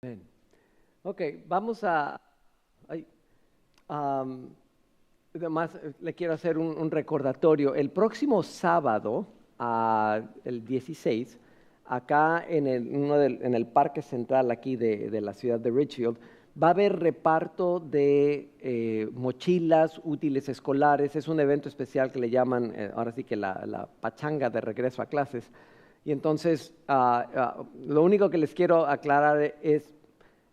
Bien. Ok, vamos a... ay, am, además, le quiero hacer un recordatorio. El próximo sábado, el 16, acá en el Parque Central aquí de la ciudad de Richfield, va a haber reparto de mochilas, útiles escolares. Es un evento especial que le llaman, ahora sí que la pachanga de regreso a clases. Y entonces, lo único que les quiero aclarar es,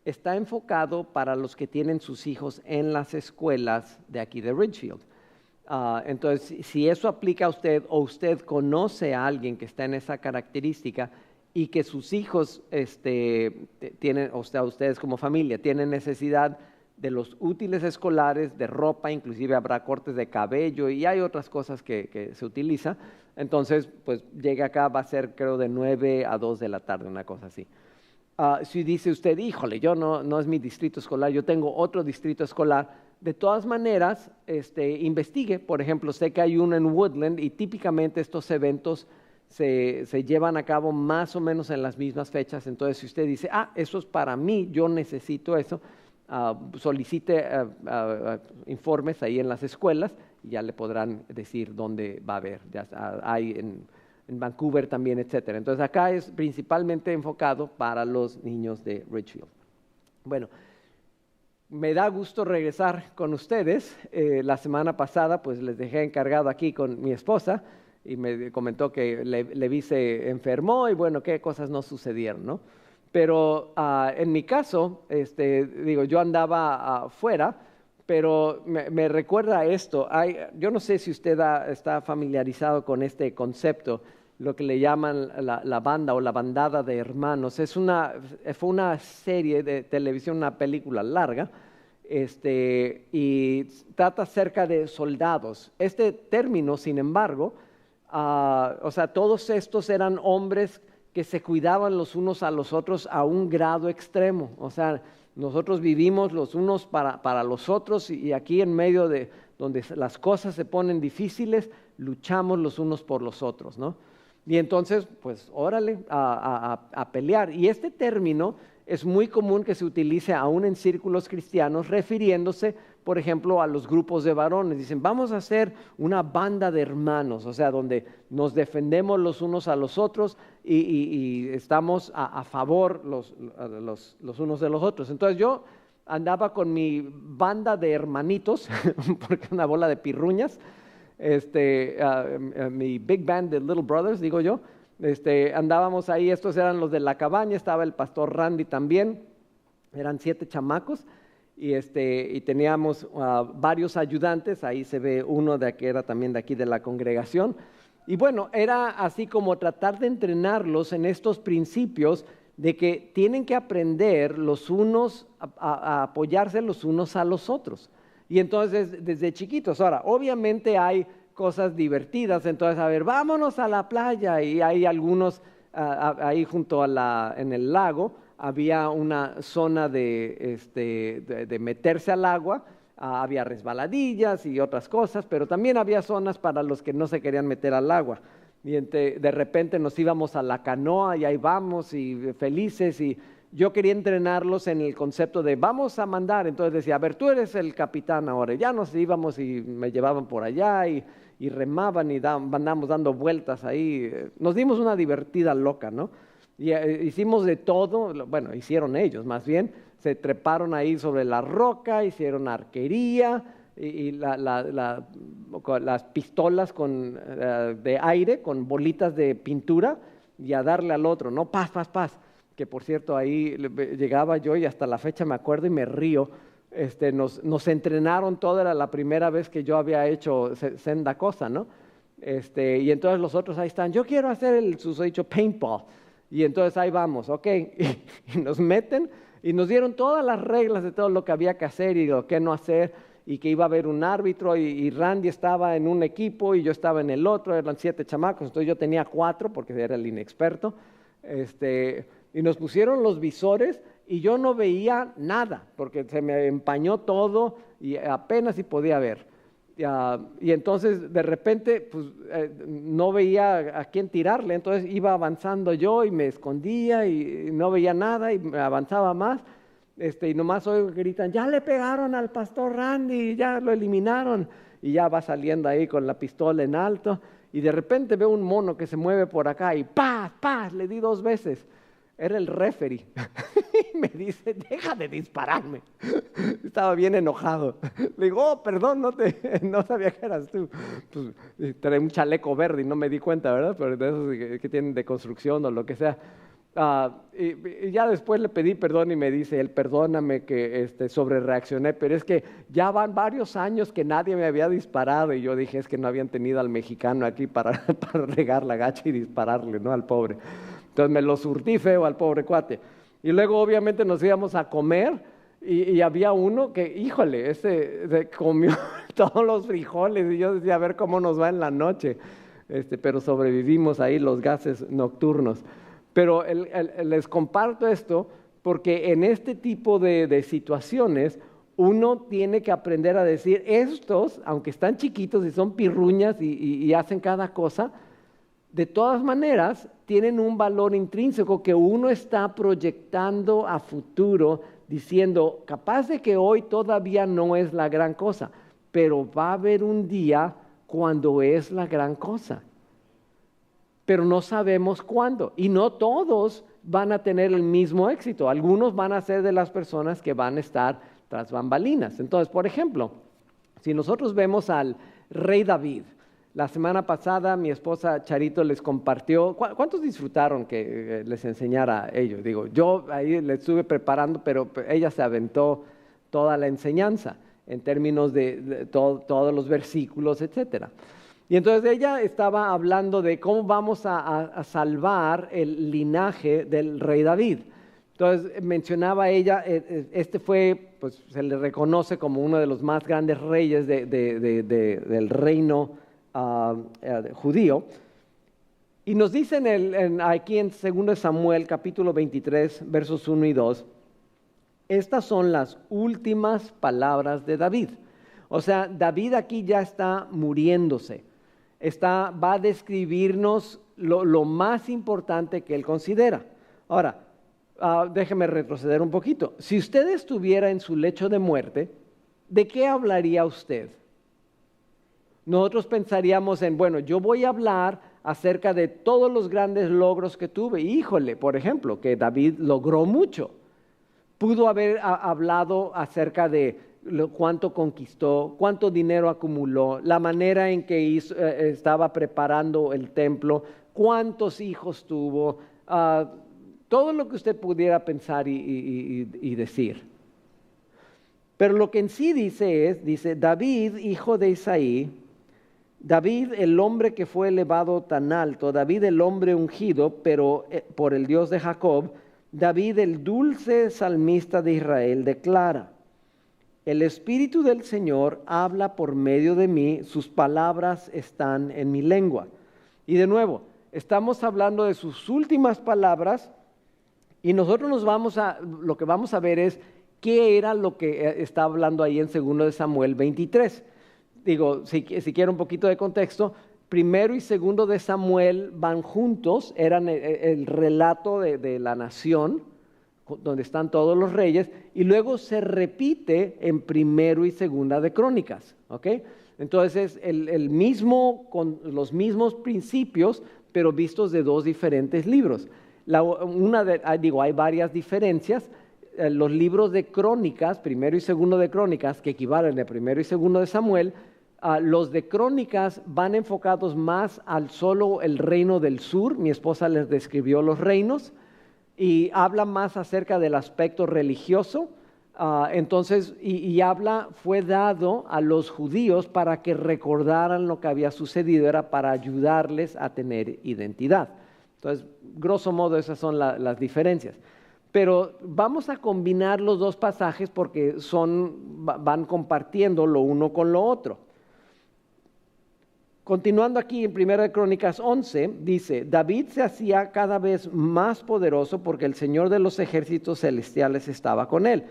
está enfocado para los que tienen sus hijos en las escuelas de aquí de Richfield. Entonces, si eso aplica a usted o usted conoce a alguien que está en esa característica y que sus hijos tienen, o sea, ustedes como familia tienen necesidad de los útiles escolares, de ropa, inclusive habrá cortes de cabello y hay otras cosas que se utiliza, entonces, pues llegue acá, va a ser creo de 9 a 2 de la tarde, una cosa así. Si dice usted, híjole, yo no es mi distrito escolar, yo tengo otro distrito escolar, de todas maneras, investigue. Por ejemplo, sé que hay uno en Woodland y típicamente estos eventos se llevan a cabo más o menos en las mismas fechas. Entonces, si usted dice, eso es para mí, yo necesito eso, solicite informes ahí en las escuelas y ya le podrán decir dónde va a haber. Ya hay en Vancouver también, etcétera. Entonces acá es principalmente enfocado para los niños de Richfield. Bueno, me da gusto regresar con ustedes. La semana pasada pues les dejé encargado aquí con mi esposa y me comentó que Levi se enfermó y bueno, qué cosas no sucedieron, ¿no? Pero en mi caso, digo, yo andaba afuera, pero me recuerda esto. Yo no sé si usted está familiarizado con este concepto, lo que le llaman la banda o la bandada de hermanos. Fue una serie de televisión, una película larga, y trata acerca de soldados. Este término, sin embargo, o sea, todos estos eran hombres que se cuidaban los unos a los otros a un grado extremo. O sea, nosotros vivimos los unos para los otros y aquí en medio de donde las cosas se ponen difíciles, luchamos los unos por los otros, ¿no? Y entonces, pues, órale, a pelear. Y este término es muy común que se utilice aún en círculos cristianos, refiriéndose, por ejemplo, a los grupos de varones. Dicen, vamos a hacer una banda de hermanos, o sea, donde nos defendemos los unos a los otros y estamos a favor los unos de los otros. Entonces yo andaba con mi banda de hermanitos, porque una bola de pirruñas, mi big band de Little Brothers, digo yo, andábamos ahí. Estos eran los de la cabaña, estaba el pastor Randy también, eran 7 chamacos, y teníamos varios ayudantes. Ahí se ve uno que era también de aquí de la congregación, y bueno, era así como tratar de entrenarlos en estos principios de que tienen que aprender los unos a apoyarse los unos a los otros. Y entonces, desde chiquitos, ahora, obviamente hay cosas divertidas, entonces, a ver, vámonos a la playa, y hay algunos, ahí junto en el lago, había una zona de meterse al agua, había resbaladillas y otras cosas, pero también había zonas para los que no se querían meter al agua. Y de repente nos íbamos a la canoa y ahí vamos y felices, y yo quería entrenarlos en el concepto de vamos a mandar. Entonces decía, a ver, tú eres el capitán ahora. Ya nos íbamos y me llevaban por allá y remaban y andamos dando vueltas ahí. Nos dimos una divertida loca, ¿no? Y hicimos de todo. Bueno, hicieron ellos más bien. Se treparon ahí sobre la roca, hicieron arquería y las pistolas de aire con bolitas de pintura y a darle al otro, ¿no? Paz, paz, paz. Que por cierto, ahí llegaba yo y hasta la fecha me acuerdo y me río. Nos entrenaron todo, era la primera vez que yo había hecho senda cosa, ¿no? Y entonces los otros ahí están, yo quiero hacer el susodicho paintball. Y entonces ahí vamos, ok, y nos meten y nos dieron todas las reglas de todo lo que había que hacer y lo que no hacer, y que iba a haber un árbitro, y Randy estaba en un equipo y yo estaba en el otro, eran 7 chamacos, entonces yo tenía 4 porque era el inexperto, y nos pusieron los visores y yo no veía nada porque se me empañó todo y apenas si podía ver. Y entonces de repente pues, no veía a quién tirarle, entonces iba avanzando yo y me escondía y no veía nada y me avanzaba más. Y nomás oigo que gritan, ya le pegaron al pastor Randy, ya lo eliminaron. Y ya va saliendo ahí con la pistola en alto. Y de repente veo un mono que se mueve por acá y ¡paz, paz! Le di 2 veces. Era el referee. Y me dice, deja de dispararme. Estaba bien enojado. Le digo, oh, perdón, no sabía que eras tú. Pues, trae un chaleco verde y no me di cuenta, ¿verdad? Pero de esos que tienen de construcción o lo que sea. Y ya después le pedí perdón y me dice él, perdóname que sobre reaccioné, pero es que ya van varios años que nadie me había disparado y yo dije es que no habían tenido al mexicano aquí para regar la gacha y dispararle, ¿no? Al pobre. Entonces me lo surtí feo al pobre cuate. Y luego obviamente nos íbamos a comer y había uno que, híjole, se comió todos los frijoles y yo decía a ver cómo nos va en la noche. Pero sobrevivimos ahí los gases nocturnos. Pero les comparto esto porque en este tipo de situaciones uno tiene que aprender a decir, estos, aunque están chiquitos y son pirruñas y hacen cada cosa, de todas maneras tienen un valor intrínseco que uno está proyectando a futuro, diciendo, capaz de que hoy todavía no es la gran cosa, pero va a haber un día cuando es la gran cosa. Pero no sabemos cuándo. Y no todos van a tener el mismo éxito. Algunos van a ser de las personas que van a estar tras bambalinas. Entonces, por ejemplo, si nosotros vemos al rey David, la semana pasada mi esposa Charito les compartió, ¿cuántos disfrutaron que les enseñara a ellos? Digo, yo ahí le estuve preparando, pero ella se aventó toda la enseñanza en términos de todos los versículos, etcétera. Y entonces ella estaba hablando de cómo vamos a salvar el linaje del rey David. Entonces mencionaba ella, fue, pues se le reconoce como uno de los más grandes reyes del reino judío. Y nos dicen aquí en 2 Samuel capítulo 23, versos 1 y 2, estas son las últimas palabras de David. O sea, David aquí ya está muriéndose. Va a describirnos lo más importante que él considera. Ahora, déjeme retroceder un poquito. Si usted estuviera en su lecho de muerte, ¿de qué hablaría usted? Nosotros pensaríamos en, bueno, yo voy a hablar acerca de todos los grandes logros que tuve. Híjole, por ejemplo, que David logró mucho. Pudo haber hablado acerca de cuánto conquistó, cuánto dinero acumuló, la manera en que estaba preparando el templo, cuántos hijos tuvo, todo lo que usted pudiera pensar y decir. Pero lo que en sí dice, David, hijo de Isaí, David el hombre que fue elevado tan alto, David el hombre ungido, pero por el Dios de Jacob, David el dulce salmista de Israel declara, el Espíritu del Señor habla por medio de mí, sus palabras están en mi lengua. Y de nuevo, estamos hablando de sus últimas palabras y nosotros lo que vamos a ver es qué era lo que está hablando ahí en 2 Samuel 23. Digo, si quiero un poquito de contexto, 1 y 2 de Samuel van juntos, eran el relato de la nación, donde están todos los reyes, y luego se repite en 1 y 2 de Crónicas, ¿ok? Entonces el mismo, con los mismos principios, pero vistos de 2 diferentes libros. Hay varias diferencias. Los libros de Crónicas, 1 y 2 de Crónicas, que equivalen a 1 y 2 de Samuel, los de Crónicas van enfocados más al solo el reino del sur. Mi esposa les describió los reinos y habla más acerca del aspecto religioso. Entonces, fue dado a los judíos para que recordaran lo que había sucedido, era para ayudarles a tener identidad. Entonces, grosso modo, esas son las diferencias. Pero vamos a combinar los dos pasajes porque van compartiendo lo uno con lo otro. Continuando aquí en 1 Crónicas 11, dice, David se hacía cada vez más poderoso porque el Señor de los ejércitos celestiales estaba con él.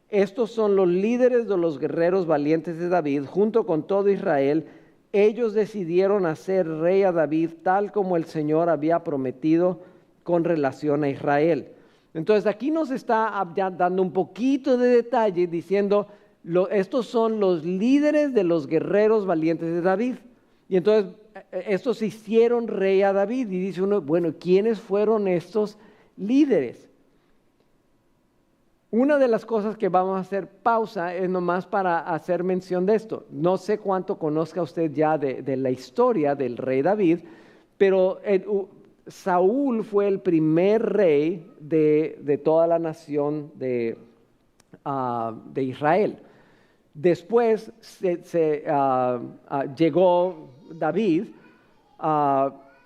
Estos son los líderes de los guerreros valientes de David, junto con todo Israel. Ellos decidieron hacer rey a David tal como el Señor había prometido con relación a Israel. Entonces aquí nos está ya dando un poquito de detalle diciendo, estos son los líderes de los guerreros valientes de David. Y entonces estos hicieron rey a David. Y dice uno, bueno, ¿quiénes fueron estos líderes? Una de las cosas que vamos a hacer pausa es nomás para hacer mención de esto. No sé cuánto conozca usted ya de la historia del rey David, pero Saúl fue el primer rey de toda la nación de Israel. Después llegó David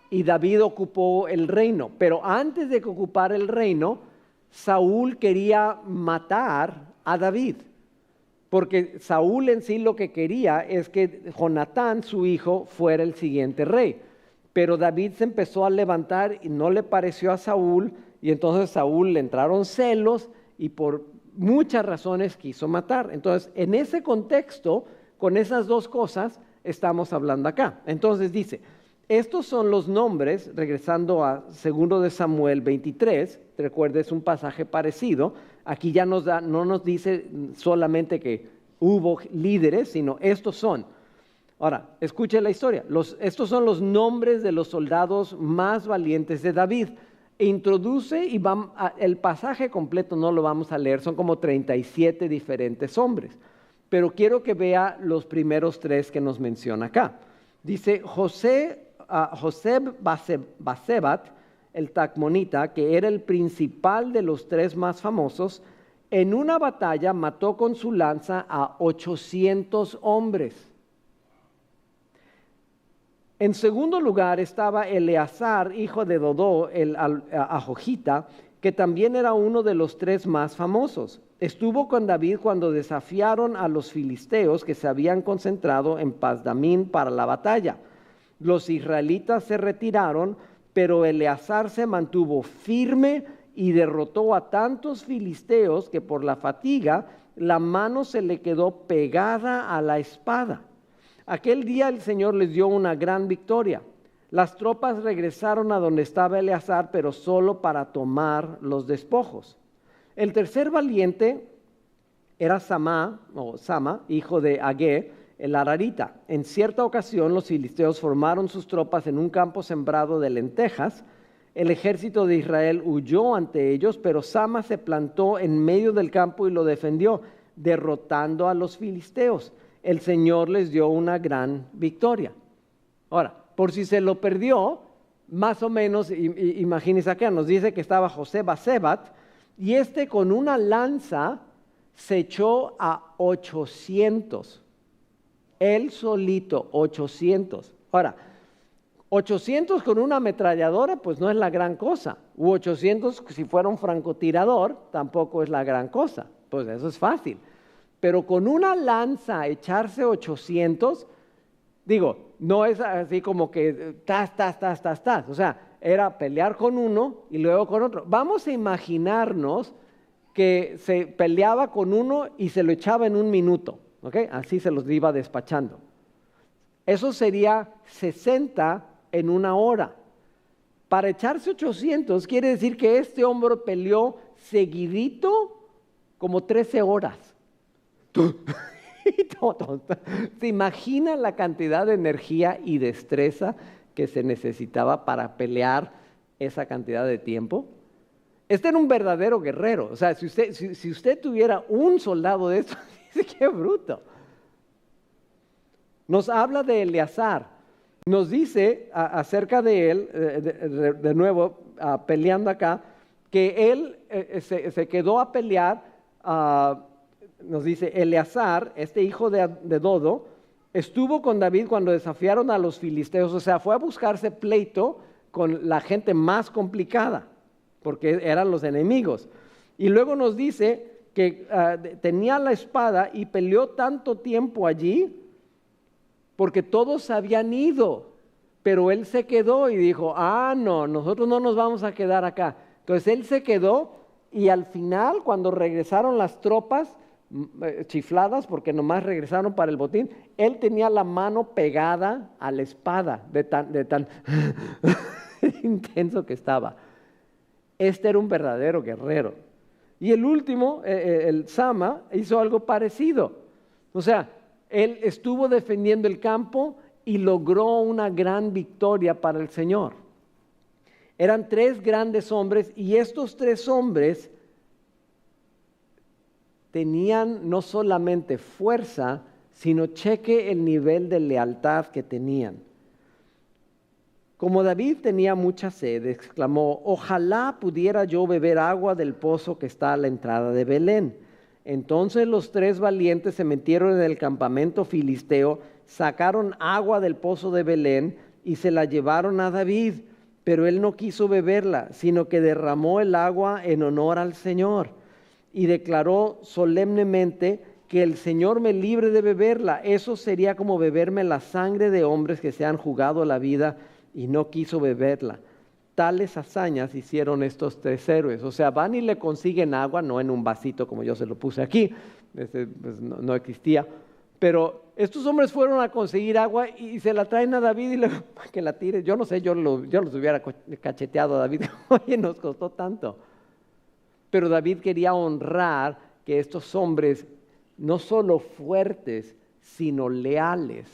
y David ocupó el reino. Pero antes de que ocupara el reino, Saúl quería matar a David, porque Saúl en sí lo que quería es que Jonatán, su hijo, fuera el siguiente rey. Pero David se empezó a levantar y no le pareció a Saúl, y entonces Saúl le entraron celos y por muchas razones quiso matar. Entonces, en ese contexto, con esas dos cosas, estamos hablando acá. Entonces dice, estos son los nombres, regresando a 2 de Samuel 23, recuerda, es un pasaje parecido. Aquí ya no nos dice solamente que hubo líderes, sino estos son. Ahora, escuche la historia. Estos son los nombres de los soldados más valientes de David. Introduce, y el pasaje completo no lo vamos a leer, son como 37 diferentes hombres. Pero quiero que vea los primeros 3 que nos menciona acá. Dice Joseb Basebat, el Tacmonita, que era el principal de los 3 más famosos, en una batalla mató con su lanza a 800 hombres. En segundo lugar estaba Eleazar, hijo de Dodó, el Ajojita, que también era uno de los 3 más famosos. Estuvo con David cuando desafiaron a los filisteos que se habían concentrado en Pasdamín para la batalla. Los israelitas se retiraron, pero Eleazar se mantuvo firme y derrotó a tantos filisteos que por la fatiga la mano se le quedó pegada a la espada. Aquel día el Señor les dio una gran victoria. Las tropas regresaron a donde estaba Eleazar, pero solo para tomar los despojos. El tercer valiente era Sama, hijo de Agé, el Ararita. En cierta ocasión los filisteos formaron sus tropas en un campo sembrado de lentejas. El ejército de Israel huyó ante ellos, pero Sama se plantó en medio del campo y lo defendió, derrotando a los filisteos. El Señor les dio una gran victoria. Ahora, por si se lo perdió, más o menos, imagínense acá, nos dice que estaba José Basebat, y con una lanza se echó a 800. Él solito, 800. Ahora, 800 con una ametralladora, pues no es la gran cosa. U 800 si fuera un francotirador, tampoco es la gran cosa. Pues eso es fácil. Pero con una lanza echarse 800, digo, no es así como que tas. O sea, era pelear con uno y luego con otro. Vamos a imaginarnos que se peleaba con uno y se lo echaba en un minuto. ¿Okay? Así se los iba despachando. Eso sería 60 en una hora. Para echarse 800 quiere decir que este hombre peleó seguidito como 13 horas. ¿Se imagina la cantidad de energía y destreza que se necesitaba para pelear esa cantidad de tiempo? Este era un verdadero guerrero. O sea, si usted tuviera un soldado de estos, dice, qué bruto. Nos habla de Eleazar. Nos dice acerca de él, de nuevo, peleando acá, que él se quedó a pelear. Nos dice, Eleazar, hijo de Dodo, estuvo con David cuando desafiaron a los filisteos. O sea, fue a buscarse pleito con la gente más complicada, porque eran los enemigos. Y luego nos dice que tenía la espada y peleó tanto tiempo allí porque todos habían ido, pero él se quedó y dijo, no, nosotros no nos vamos a quedar acá. Entonces él se quedó y al final, cuando regresaron las tropas, chifladas porque nomás regresaron para el botín. Él tenía la mano pegada a la espada de tan intenso que estaba. Este era un verdadero guerrero. Y el último, el Sama, hizo algo parecido. O sea, él estuvo defendiendo el campo y logró una gran victoria para el Señor. Eran 3 grandes hombres y estos 3 hombres tenían no solamente fuerza, sino cheque el nivel de lealtad que tenían. Como David tenía mucha sed, exclamó: ojalá pudiera yo beber agua del pozo que está a la entrada de Belén. Entonces los 3 valientes se metieron en el campamento filisteo, sacaron agua del pozo de Belén y se la llevaron a David, pero él no quiso beberla, sino que derramó el agua en honor al Señor. Y declaró solemnemente: que el Señor me libre de beberla. Eso sería como beberme la sangre de hombres que se han jugado la vida, y no quiso beberla. Tales hazañas hicieron estos 3 héroes. O sea, van y le consiguen agua, no en un vasito como yo se lo puse aquí, pues no existía. Pero estos hombres fueron a conseguir agua y se la traen a David y le para que la tire. Yo no sé, yo los hubiera cacheteado a David. Oye, nos costó tanto. Pero David quería honrar que estos hombres, no solo fuertes, sino leales,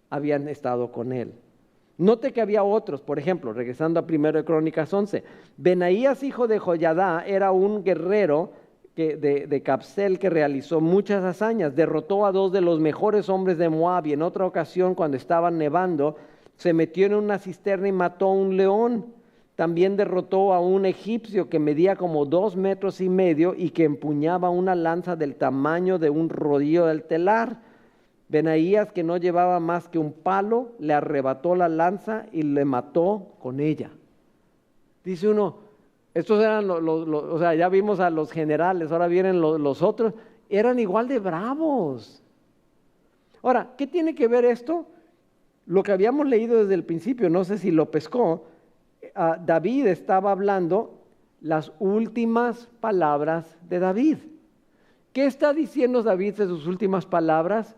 habían estado con él. Note que había otros, por ejemplo, regresando a 1 de Crónicas 11, Benaías, hijo de Joiadá, era un guerrero de Capsel que realizó muchas hazañas. Derrotó a 2 de los mejores hombres de Moab, y en otra ocasión, cuando estaba nevando, se metió en una cisterna y mató a un león. También derrotó a un egipcio que medía como 2,5 metros y que empuñaba una lanza del tamaño de un rodillo del telar. Benaías, que no llevaba más que un palo, le arrebató la lanza y le mató con ella. Dice uno, estos eran o sea, ya vimos a los generales, ahora vienen los otros, eran igual de bravos. Ahora, ¿qué tiene que ver esto? Lo que habíamos leído desde el principio, no sé si lo pescó. David estaba hablando las últimas palabras de David. ¿Qué está diciendo David en sus últimas palabras?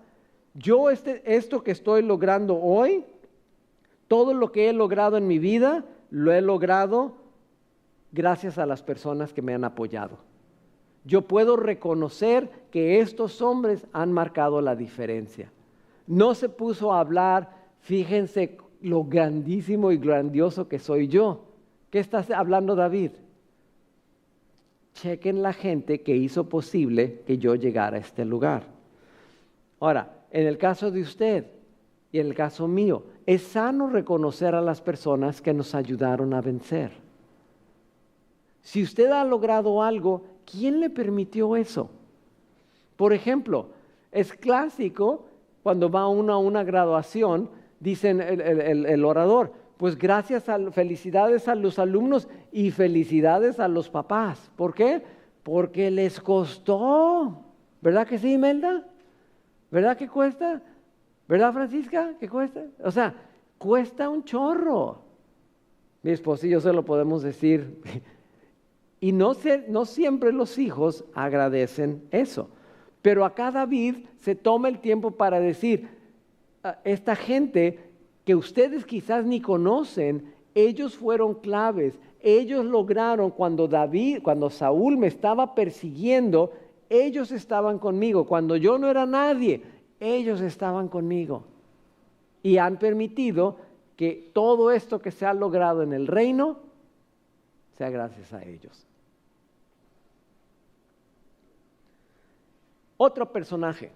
Yo esto que estoy logrando hoy, todo lo que he logrado en mi vida, lo he logrado gracias a las personas que me han apoyado. Yo puedo reconocer que estos hombres han marcado la diferencia. No se puso a hablar, fíjense lo grandísimo y grandioso que soy yo. ¿Qué está hablando David? Chequen la gente que hizo posible que yo llegara a este lugar. Ahora, en el caso de usted y en el caso mío, es sano reconocer a las personas que nos ayudaron a vencer. Si usted ha logrado algo, ¿quién le permitió eso? Por ejemplo, es clásico cuando va uno a una graduación, dicen el orador, pues felicidades a los alumnos y felicidades a los papás. ¿Por qué? Porque les costó. ¿Verdad que sí, Imelda? ¿Verdad que cuesta? ¿Verdad, Francisca? ¿Que cuesta? O sea, cuesta un chorro. Mi esposo y yo se lo podemos decir. Y no siempre los hijos agradecen eso. Pero acá David se toma el tiempo para decir, esta gente que ustedes quizás ni conocen, ellos fueron claves. Ellos lograron cuando Saúl me estaba persiguiendo, ellos estaban conmigo. Cuando yo no era nadie, ellos estaban conmigo. Y han permitido que todo esto que se ha logrado en el reino sea gracias a ellos. Otro personaje.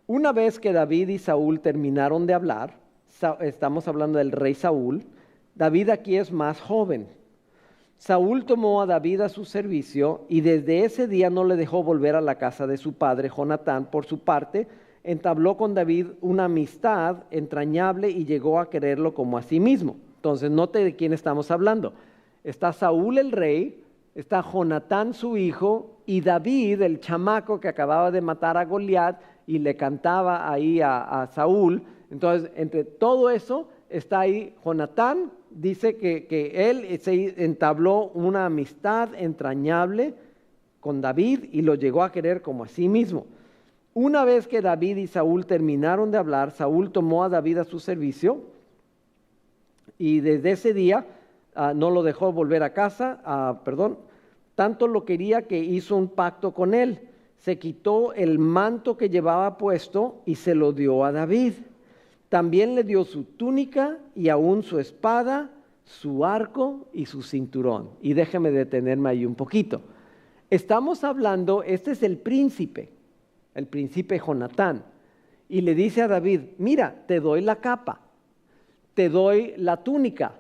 Una vez que David y Saúl terminaron de hablar, estamos hablando del rey Saúl, David aquí es más joven. Saúl tomó a David a su servicio y desde ese día no le dejó volver a la casa de su padre. Jonatán, por su parte, entabló con David una amistad entrañable y llegó a quererlo como a sí mismo. Entonces, note de quién estamos hablando. Está Saúl el rey, está Jonatán su hijo y David, el chamaco que acababa de matar a Goliat y le cantaba ahí a Saúl. Entonces, entre todo eso está ahí Jonatán. Dice que él se entabló una amistad entrañable con David y lo llegó a querer como a sí mismo. Una vez que David y Saúl terminaron de hablar, Saúl tomó a David a su servicio y desde ese día no lo dejó volver a casa, tanto lo quería que hizo un pacto con él. Se quitó el manto que llevaba puesto y se lo dio a David. También le dio su túnica y aún su espada, su arco y su cinturón. Y déjeme detenerme ahí un poquito. Estamos hablando, este es el príncipe Jonatán. Y le dice a David, mira, te doy la capa, te doy la túnica,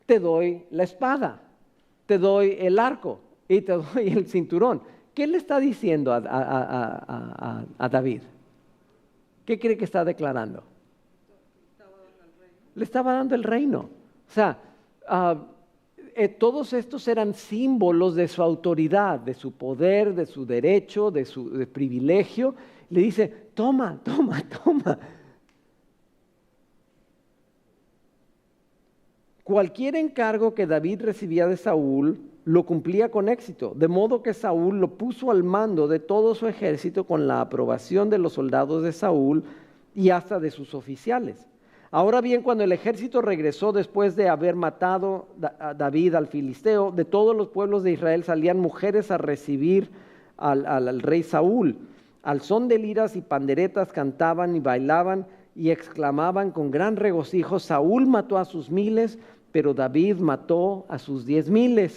te doy la espada, te doy el arco y te doy el cinturón. ¿Qué le está diciendo a David? ¿Qué cree que está declarando? Le estaba dando el reino. O sea, todos estos eran símbolos de su autoridad, de su poder, de su derecho, de su privilegio. Le dice, toma. Cualquier encargo que David recibía de Saúl lo cumplía con éxito, de modo que Saúl lo puso al mando de todo su ejército con la aprobación de los soldados de Saúl y hasta de sus oficiales. Ahora bien, cuando el ejército regresó después de haber matado a David al filisteo, de todos los pueblos de Israel salían mujeres a recibir al rey Saúl. Al son de liras y panderetas cantaban y bailaban y exclamaban con gran regocijo, Saúl mató a sus 1000, pero David mató a sus 10,000.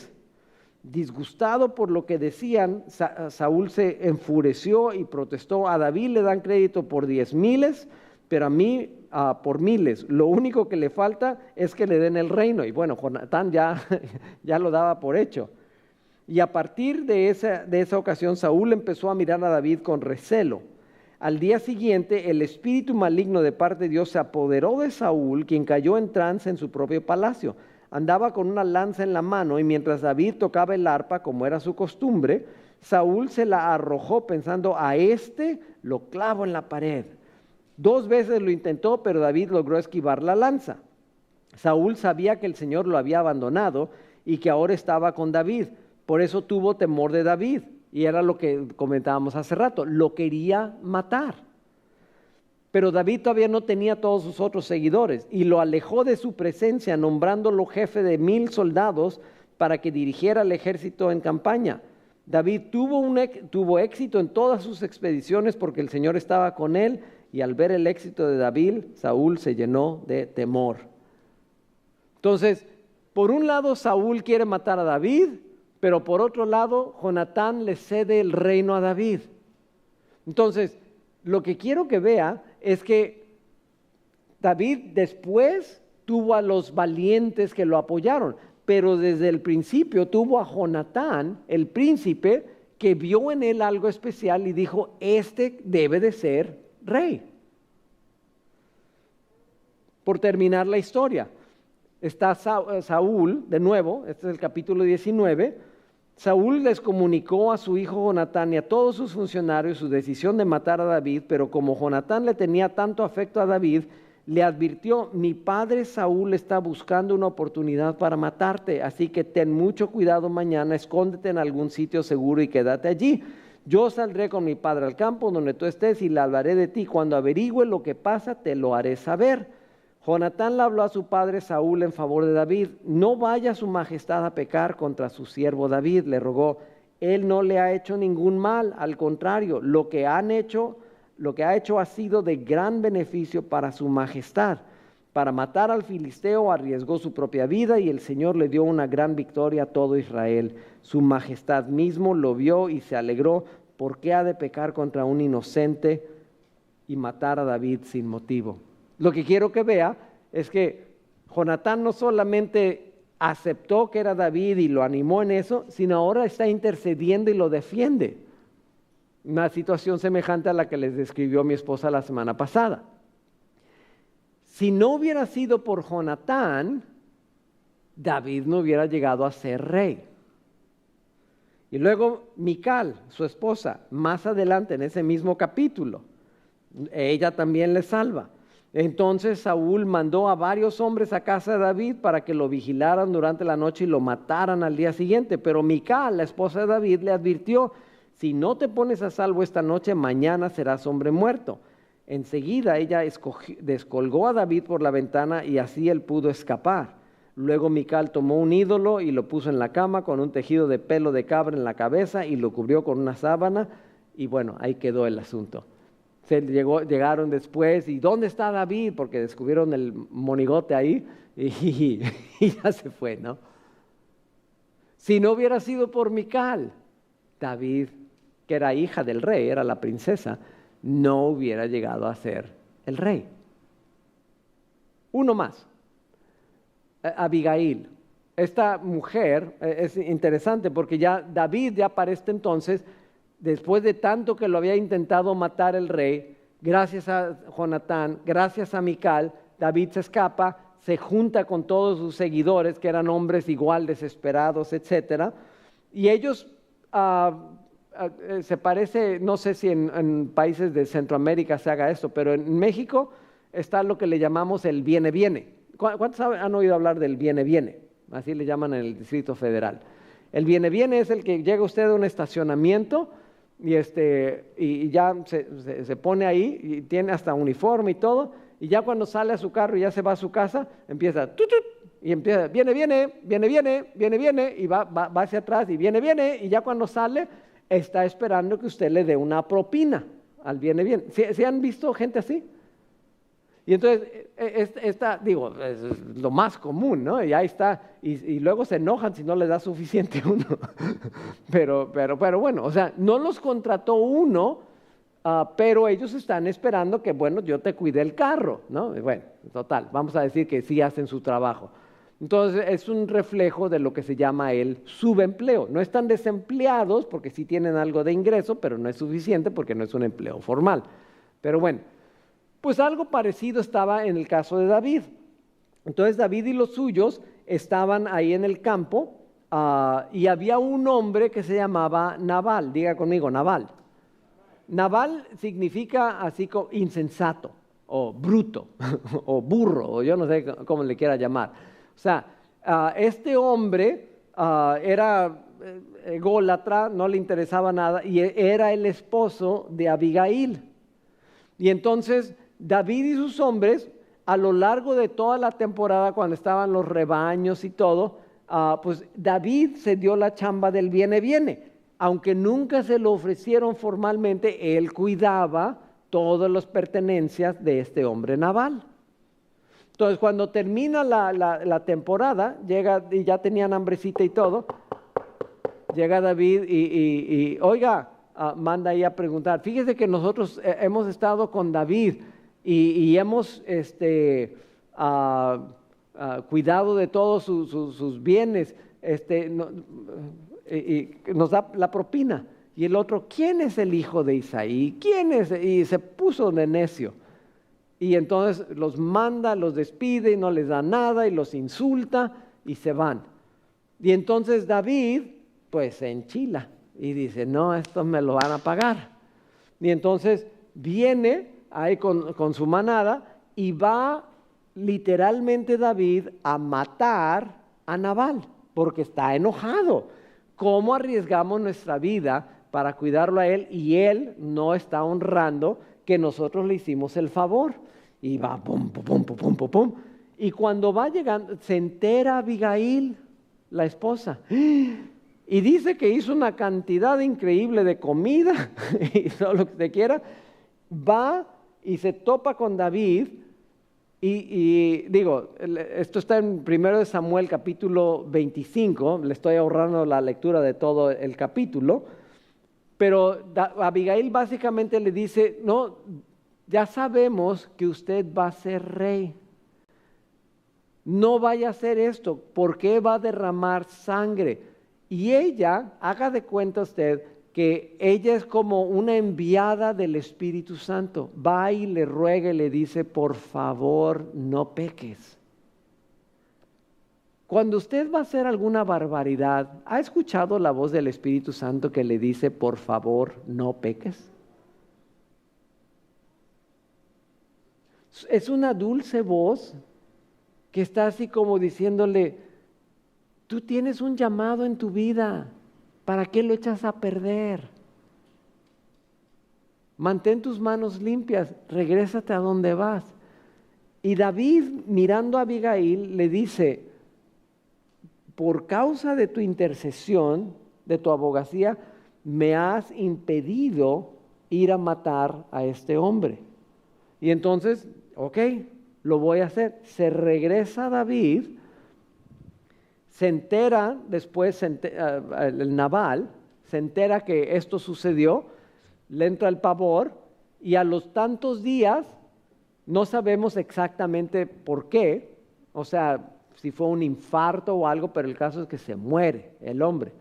Disgustado por lo que decían, Saúl se enfureció y protestó. A David le dan crédito por 10,000, pero a mí por 1000. Lo único que le falta es que le den el reino. Y bueno, Jonatán ya lo daba por hecho. Y a partir de esa ocasión, Saúl empezó a mirar a David con recelo. Al día siguiente, el espíritu maligno de parte de Dios se apoderó de Saúl, quien cayó en trance en su propio palacio. Andaba con una lanza en la mano y mientras David tocaba el arpa, como era su costumbre, Saúl se la arrojó pensando, a este lo clavo en la pared. 2 veces lo intentó, pero David logró esquivar la lanza. Saúl sabía que el Señor lo había abandonado y que ahora estaba con David. Por eso tuvo temor de David. Y era lo que comentábamos hace rato. Lo quería matar. Pero David todavía no tenía todos sus otros seguidores y lo alejó de su presencia, nombrándolo jefe de 1000 soldados para que dirigiera el ejército en campaña. David tuvo éxito en todas sus expediciones porque el Señor estaba con él, y al ver el éxito de David, Saúl se llenó de temor. Entonces, por un lado Saúl quiere matar a David, pero por otro lado Jonatán le cede el reino a David. Entonces, lo que quiero que vea es que David después tuvo a los valientes que lo apoyaron, pero desde el principio tuvo a Jonatán, el príncipe, que vio en él algo especial y dijo, este debe de ser rey. Por terminar la historia, está Saúl, de nuevo, este es el capítulo 19, Saúl les comunicó a su hijo Jonatán y a todos sus funcionarios su decisión de matar a David, pero como Jonatán le tenía tanto afecto a David, le advirtió, mi padre Saúl está buscando una oportunidad para matarte, así que ten mucho cuidado mañana, escóndete en algún sitio seguro y quédate allí. Yo saldré con mi padre al campo donde tú estés y le hablaré de ti. Cuando averigüe lo que pasa, te lo haré saber. Jonatán le habló a su padre Saúl en favor de David. No vaya su majestad a pecar contra su siervo David, le rogó. Él no le ha hecho ningún mal, al contrario, lo que ha hecho ha sido de gran beneficio para su majestad. Para matar al filisteo arriesgó su propia vida y el Señor le dio una gran victoria a todo Israel. Su majestad mismo lo vio y se alegró. ¿Por qué ha de pecar contra un inocente y matar a David sin motivo? Lo que quiero que vea es que Jonatán no solamente aceptó que era David y lo animó en eso, sino ahora está intercediendo y lo defiende. Una situación semejante a la que les describió mi esposa la semana pasada. Si no hubiera sido por Jonatán, David no hubiera llegado a ser rey. Y luego Mical, su esposa, más adelante en ese mismo capítulo, ella también le salva. Entonces Saúl mandó a varios hombres a casa de David para que lo vigilaran durante la noche y lo mataran al día siguiente. Pero Mical, la esposa de David, le advirtió: si no te pones a salvo esta noche, mañana serás hombre muerto. Enseguida ella descolgó a David por la ventana y así él pudo escapar. Luego Mical tomó un ídolo y lo puso en la cama con un tejido de pelo de cabra en la cabeza y lo cubrió con una sábana, y bueno, ahí quedó el asunto. Llegaron después, ¿y dónde está David? Porque descubrieron el monigote ahí y ya se fue, ¿no? Si no hubiera sido por Mical, David, que era hija del rey, era la princesa, no hubiera llegado a ser el rey. Uno más, Abigail. Esta mujer es interesante porque ya David, ya para este entonces, después de tanto que lo había intentado matar el rey, gracias a Jonatán, gracias a Mical, David se escapa, se junta con todos sus seguidores, que eran hombres igual desesperados, etcétera, y ellos se parece, no sé si en países de Centroamérica se haga esto, pero en México está lo que le llamamos el viene-viene. ¿Cuántos han oído hablar del viene-viene? Así le llaman en el Distrito Federal. El viene-viene es el que llega usted a un estacionamiento y ya se pone ahí y tiene hasta uniforme y todo, y ya cuando sale a su carro y ya se va a su casa, empieza y empieza, viene, y va hacia atrás y viene, y ya cuando sale está esperando que usted le dé una propina al viene. ¿Sí han visto gente así? Y entonces, digo, es lo más común, ¿no? Y ahí está, y luego se enojan si no les da suficiente uno. Pero bueno, o sea, no los contrató uno, pero ellos están esperando que, bueno, yo te cuide el carro, ¿no? Y bueno, total, vamos a decir que sí hacen su trabajo. Entonces, es un reflejo de lo que se llama el subempleo. No están desempleados porque sí tienen algo de ingreso, pero no es suficiente porque no es un empleo formal. Pero bueno, pues algo parecido estaba en el caso de David. Entonces David y los suyos estaban ahí en el campo, y había un hombre que se llamaba Nabal. Diga conmigo, Nabal. Nabal significa así como insensato, o bruto, o burro, o yo no sé cómo le quiera llamar. O sea, este hombre era ególatra, no le interesaba nada, y era el esposo de Abigail. Y entonces David y sus hombres, a lo largo de toda la temporada, cuando estaban los rebaños y todo, pues David se dio la chamba del viene. Aunque nunca se lo ofrecieron formalmente, él cuidaba todas las pertenencias de este hombre Nabal. Entonces, cuando termina la temporada, llega y ya tenían hambrecita y todo, llega David y oiga, manda ahí a preguntar. Fíjese que nosotros hemos estado con David y hemos cuidado de todos sus bienes, y nos da la propina. Y el otro, ¿quién es el hijo de Isaí? ¿Quién es? Y se puso de necio. Y entonces los manda, los despide y no les da nada y los insulta y se van. Y entonces David pues se enchila y dice, no, esto me lo van a pagar. Y entonces viene ahí con su manada y va literalmente David a matar a Nabal porque está enojado. ¿Cómo arriesgamos nuestra vida para cuidarlo a él y él no está honrando que nosotros le hicimos el favor? Y va pum. Y cuando va llegando, se entera Abigail, la esposa, y dice que hizo una cantidad increíble de comida y todo lo que te quiera. Va y se topa con David y digo, esto está en 1 Samuel capítulo 25, le estoy ahorrando la lectura de todo el capítulo, pero Abigail básicamente le dice, no, ya sabemos que usted va a ser rey. No vaya a hacer esto. ¿Por qué va a derramar sangre? Y ella, haga de cuenta usted que ella es como una enviada del Espíritu Santo. Va y le ruega y le dice, por favor, no peques. Cuando usted va a hacer alguna barbaridad, ¿ha escuchado la voz del Espíritu Santo que le dice, por favor, no peques? Es una dulce voz que está así como diciéndole, tú tienes un llamado en tu vida, ¿para qué lo echas a perder? Mantén tus manos limpias, regrésate a donde vas. Y David, mirando a Abigail, le dice, por causa de tu intercesión, de tu abogacía, me has impedido ir a matar a este hombre. Y entonces, ok, lo voy a hacer. Se regresa David, se entera después, el Nabal, se entera que esto sucedió, le entra el pavor y a los tantos días, no sabemos exactamente por qué, o sea, si fue un infarto o algo, pero el caso es que se muere el hombre.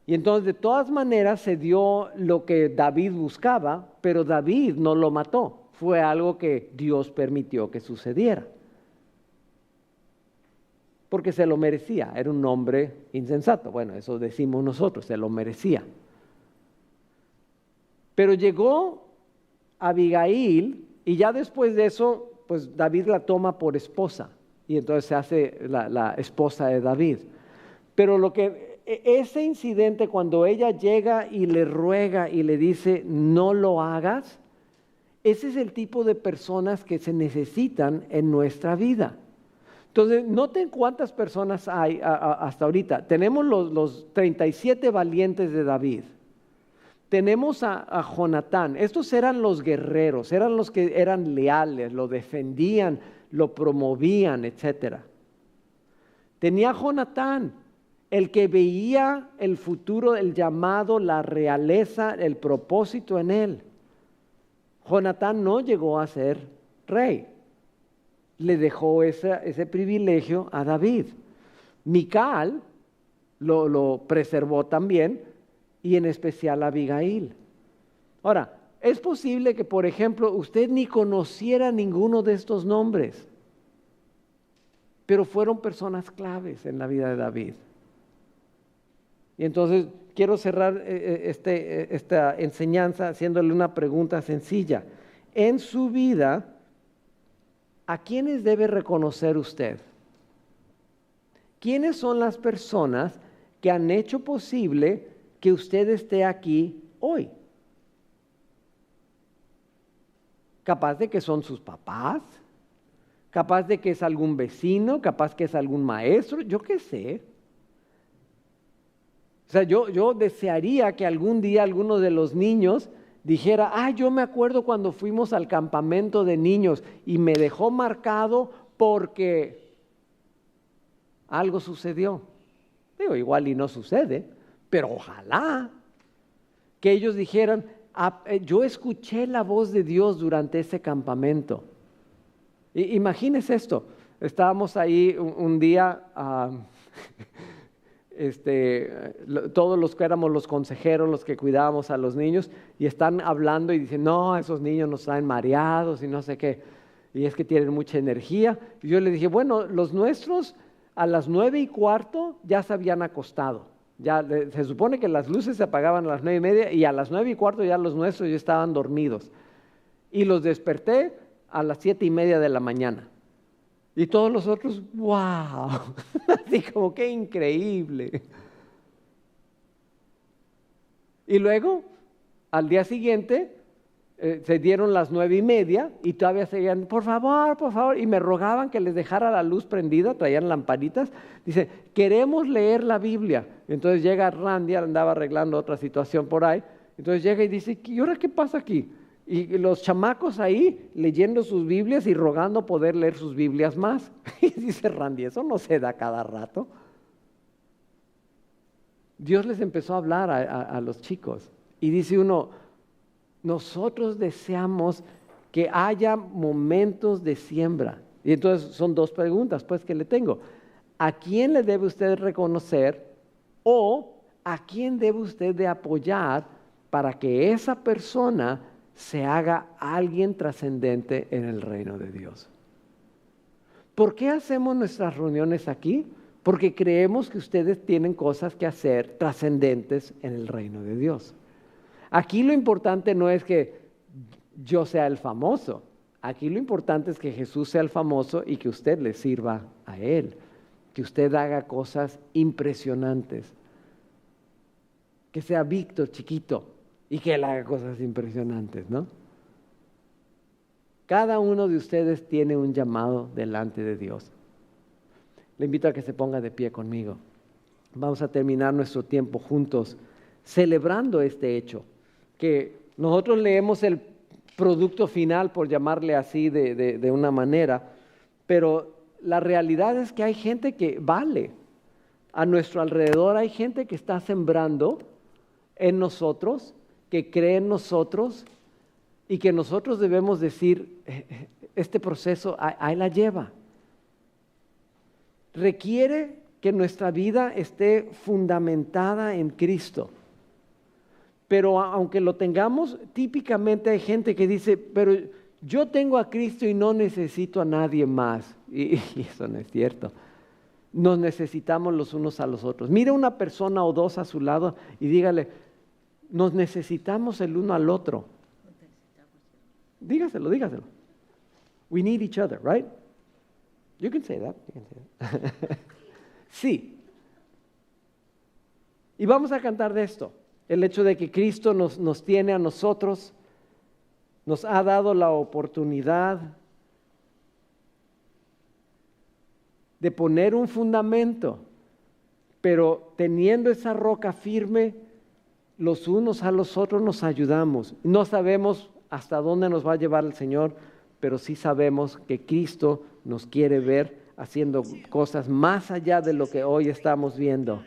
Y entonces de todas maneras se dio lo que David buscaba, pero David no lo mató, fue algo que Dios permitió que sucediera. Porque se lo merecía, era un hombre insensato, bueno, eso decimos nosotros, se lo merecía. Pero llegó Abigail y ya después de eso, pues David la toma por esposa y entonces se hace la esposa de David. Pero ese incidente cuando ella llega y le ruega y le dice no lo hagas, ese es el tipo de personas que se necesitan en nuestra vida. Entonces, noten cuántas personas hay hasta ahorita. Tenemos los 37 valientes de David. Tenemos a Jonatán. Estos eran los guerreros, eran los que eran leales, lo defendían, lo promovían, etc. Tenía a Jonatán, el que veía el futuro, el llamado, la realeza, el propósito en él. Jonatán no llegó a ser rey. Le dejó ese privilegio a David. Mical lo preservó también, y en especial a Abigail. Ahora, es posible que, por ejemplo, usted ni conociera ninguno de estos nombres, pero fueron personas claves en la vida de David. Y entonces quiero cerrar esta enseñanza haciéndole una pregunta sencilla. En su vida, ¿a quiénes debe reconocer usted? ¿Quiénes son las personas que han hecho posible que usted esté aquí hoy? Capaz de que son sus papás, capaz de que es algún vecino, capaz que es algún maestro, yo qué sé. O sea, yo desearía que algún día alguno de los niños dijera, yo me acuerdo cuando fuimos al campamento de niños y me dejó marcado porque algo sucedió. Digo, igual y no sucede, pero ojalá que ellos dijeran, yo escuché la voz de Dios durante ese campamento. Imagínense esto, estábamos ahí un día, todos los que éramos los consejeros, los que cuidábamos a los niños, y están hablando y dicen, no, esos niños nos traen mareados y no sé qué, y es que tienen mucha energía. Y yo le dije, bueno, los nuestros a las 9:15 ya se habían acostado. Ya se supone que las luces se apagaban a las 9:30 y a las 9:15 ya los nuestros ya estaban dormidos. Y los desperté a las 7:30 de la mañana. Y todos los otros, wow, así como qué increíble. Y luego, al día siguiente, se dieron las 9:30 y todavía seguían, por favor, y me rogaban que les dejara la luz prendida, traían lamparitas. Dice, queremos leer la Biblia. Entonces llega Randy, andaba arreglando otra situación por ahí. Entonces llega y dice, ¿y ahora qué pasa aquí? Y los chamacos ahí leyendo sus Biblias y rogando poder leer sus Biblias más. Y dice Randy, eso no se da cada rato. Dios les empezó a hablar a los chicos. Y dice uno, nosotros deseamos que haya momentos de siembra. Y entonces son dos preguntas pues que le tengo. ¿A quién le debe usted reconocer o a quién debe usted de apoyar para que esa persona se haga alguien trascendente en el reino de Dios? ¿Por qué hacemos nuestras reuniones aquí? Porque creemos que ustedes tienen cosas que hacer trascendentes en el reino de Dios. Aquí lo importante no es que yo sea el famoso. Aquí lo importante es que Jesús sea el famoso y que usted le sirva a Él, que usted haga cosas impresionantes, que sea Víctor chiquito y que Él haga cosas impresionantes, ¿no? Cada uno de ustedes tiene un llamado delante de Dios. Le invito a que se ponga de pie conmigo. Vamos a terminar nuestro tiempo juntos celebrando este hecho, que nosotros leemos el producto final, por llamarle así de una manera, pero la realidad es que hay gente que vale. A nuestro alrededor hay gente que está sembrando en nosotros, que cree en nosotros y que nosotros debemos decir, este proceso ahí la lleva. Requiere que nuestra vida esté fundamentada en Cristo. Pero aunque lo tengamos, típicamente hay gente que dice, pero yo tengo a Cristo y no necesito a nadie más. Y eso no es cierto. Nos necesitamos los unos a los otros. Mire una persona o dos a su lado y dígale, nos necesitamos el uno al otro. Dígaselo. We need each other, right? You can say that. Sí. Y vamos a cantar de esto. El hecho de que Cristo nos tiene a nosotros, nos ha dado la oportunidad de poner un fundamento, pero teniendo esa roca firme, los unos a los otros nos ayudamos. No sabemos hasta dónde nos va a llevar el Señor, pero sí sabemos que Cristo nos quiere ver haciendo cosas más allá de lo que hoy estamos viendo.